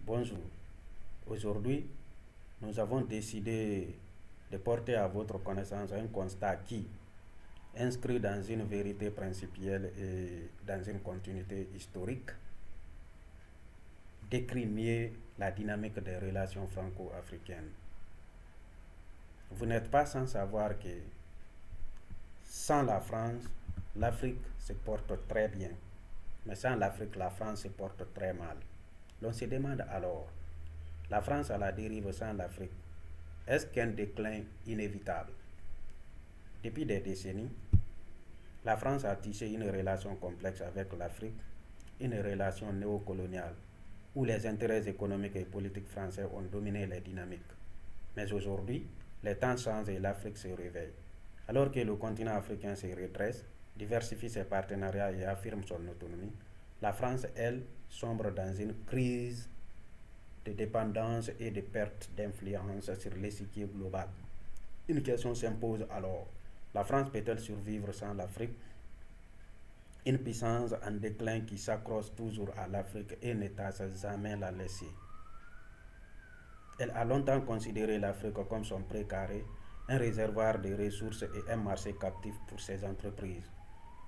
Bonjour. Aujourd'hui, nous avons décidé de porter à votre connaissance un constat qui, inscrit dans une vérité principielle et dans une continuité historique, décrit mieux la dynamique des relations franco-africaines. Vous n'êtes pas sans savoir que sans la France, l'Afrique se porte très bien, mais sans l'Afrique, la France se porte très mal. L'on se demande alors, la France à la dérive sans l'Afrique, est-ce qu'un déclin inévitable? Depuis des décennies, la France a tissé une relation complexe avec l'Afrique, une relation néocoloniale, où les intérêts économiques et politiques français ont dominé les dynamiques. Mais aujourd'hui, les temps changent et l'Afrique se réveille. Alors que le continent africain se redresse, diversifie ses partenariats et affirme son autonomie, la France, elle, sombre dans une crise de dépendance et de perte d'influence sur l'échiquier global. Une question s'impose alors. La France peut-elle survivre sans l'Afrique? Une puissance en déclin qui s'accroche toujours à l'Afrique et ne tâche jamais la laisser. Elle a longtemps considéré l'Afrique comme son précaré, un réservoir de ressources et un marché captif pour ses entreprises.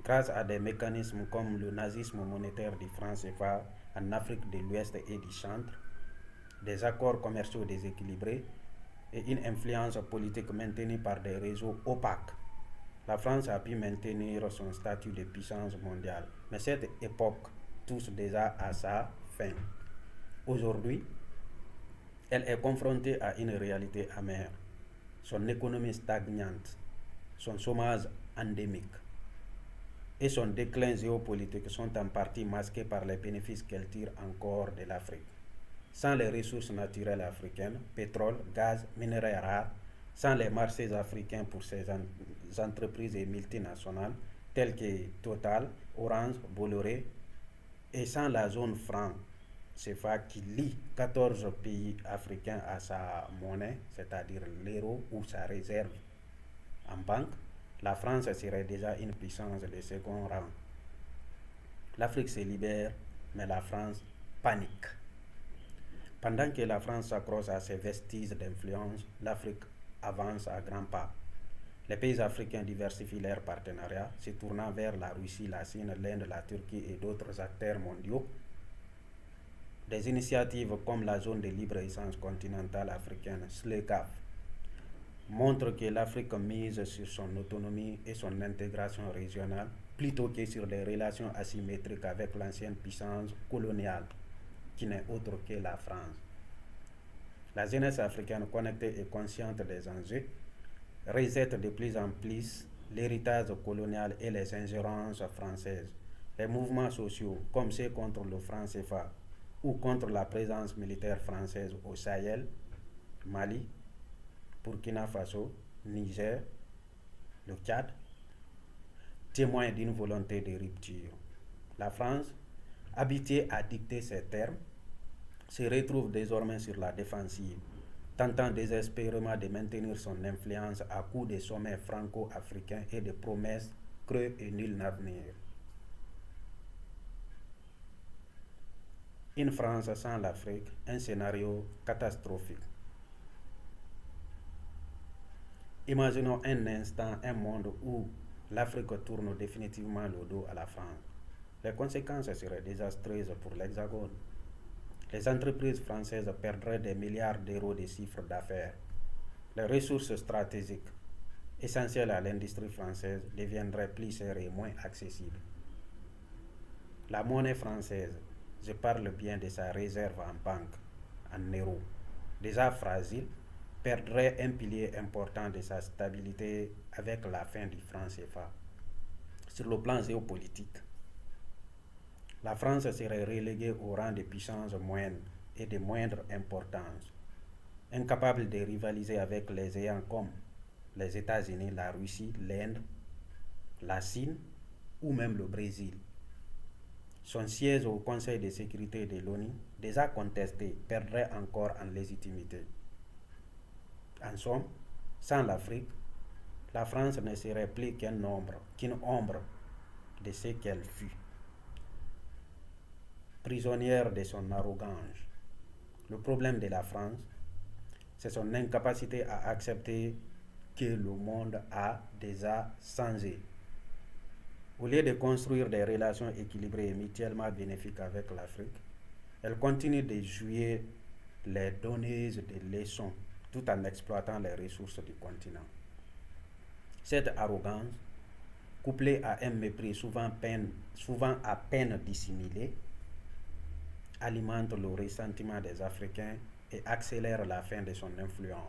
Grâce à des mécanismes comme le nazisme monétaire du franc CFA en Afrique de l'Ouest et du Centre, des accords commerciaux déséquilibrés et une influence politique maintenue par des réseaux opaques, la France a pu maintenir son statut de puissance mondiale. Mais cette époque touche déjà à sa fin. Aujourd'hui, elle est confrontée à une réalité amère. Son économie stagnante, son chômage endémique et son déclin géopolitique sont en partie masqués par les bénéfices qu'elle tire encore de l'Afrique. Sans les ressources naturelles africaines, pétrole, gaz, minerais rares, sans les marchés africains pour ces entreprises et multinationales telles que Total, Orange, Bolloré, et sans la zone franc CFA qui lie 14 pays africains à sa monnaie, c'est-à-dire l'euro ou sa réserve en banque, la France serait déjà une puissance de second rang. L'Afrique se libère, mais la France panique. Pendant que la France s'accroche à ses vestiges d'influence, l'Afrique avance à grands pas. Les pays africains diversifient leurs partenariats, se tournant vers la Russie, la Chine, l'Inde, la Turquie et d'autres acteurs mondiaux. Des initiatives comme la zone de libre-échange continentale africaine, SLECAF, montrent que l'Afrique mise sur son autonomie et son intégration régionale plutôt que sur des relations asymétriques avec l'ancienne puissance coloniale, qui n'est autre que la France. La jeunesse africaine connectée et consciente des enjeux rejette de plus en plus l'héritage colonial et les ingérences françaises. Les mouvements sociaux, comme ceux contre le franc CFA ou contre la présence militaire française au Sahel, Mali, Burkina Faso, Niger, le Tchad, témoignent d'une volonté de rupture. La France, habituée à dicter ses termes, se retrouve désormais sur la défensive, tentant désespérément de maintenir son influence à coups de sommets franco-africains et de promesses creux et nul avenir. Une France sans l'Afrique, un scénario catastrophique. Imaginons un instant un monde où l'Afrique tourne définitivement le dos à la France. Les conséquences seraient désastreuses pour l'Hexagone. Les entreprises françaises perdraient des milliards d'euros de chiffre d'affaires. Les ressources stratégiques essentielles à l'industrie française deviendraient plus chères et moins accessibles. La monnaie française, je parle bien de sa réserve en banque, en euros, déjà fragile, perdrait un pilier important de sa stabilité avec la fin du franc CFA. Sur le plan géopolitique, la France serait reléguée au rang de puissance moyenne et de moindre importance, incapable de rivaliser avec les géants comme les États-Unis, la Russie, l'Inde, la Chine ou même le Brésil. Son siège au Conseil de sécurité de l'ONU, déjà contesté, perdrait encore en légitimité. En somme, sans l'Afrique, la France ne serait plus qu'une ombre de ce qu'elle fut. Prisonnière de son arrogance, Le problème de la France, c'est son incapacité à accepter que le monde a déjà changé. Au lieu de construire des relations équilibrées et mutuellement bénéfiques avec l'Afrique, elle continue de jouer les donneuses de leçons tout en exploitant les ressources du continent. Cette arrogance, couplée à un mépris souvent à peine dissimulé, alimente le ressentiment des Africains et accélère la fin de son influence.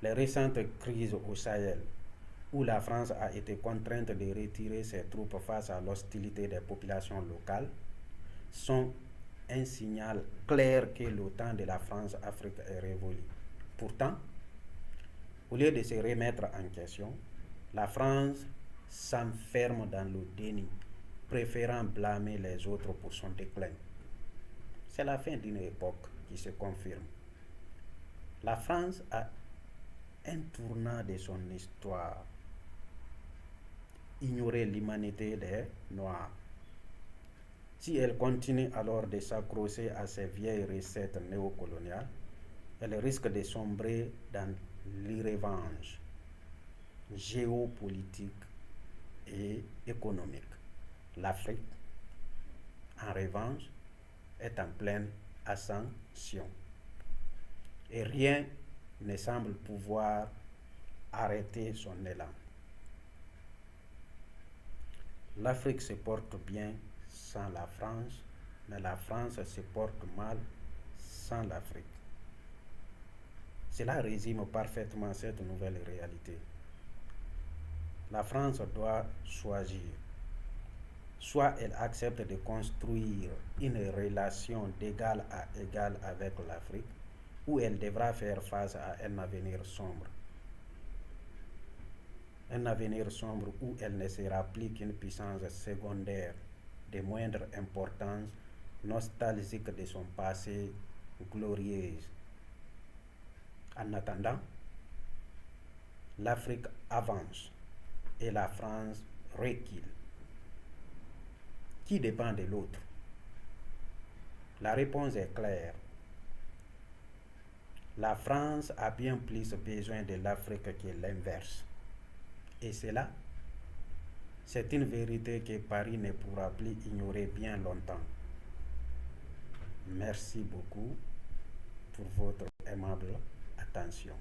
Les récentes crises au Sahel, où la France a été contrainte de retirer ses troupes face à l'hostilité des populations locales, sont un signal clair que le temps de la France-Afrique est révolu. Pourtant, au lieu de se remettre en question, la France s'enferme dans le déni, préférant blâmer les autres pour son déclin. C'est la fin d'une époque qui se confirme. La France a un tournant de son histoire, ignorer l'humanité des Noirs. Si elle continue alors de s'accrocher à ses vieilles recettes néocoloniales, elle risque de sombrer dans l'irrévérence géopolitique et économique. L'Afrique, en revanche, est en pleine ascension. Et rien ne semble pouvoir arrêter son élan. L'Afrique se porte bien sans la France, mais la France se porte mal sans l'Afrique. Cela résume parfaitement cette nouvelle réalité. La France doit choisir. Soit elle accepte de construire une relation d'égal à égal avec l'Afrique, ou elle devra faire face à un avenir sombre. Un avenir sombre où elle ne sera plus qu'une puissance secondaire de moindre importance, nostalgique de son passé glorieux. En attendant, l'Afrique avance et la France recule. Qui dépend de l'autre? La réponse est claire. La France a bien plus besoin de l'Afrique que l'inverse. Et cela, c'est une vérité que Paris ne pourra plus ignorer bien longtemps. Merci beaucoup pour votre aimable attention.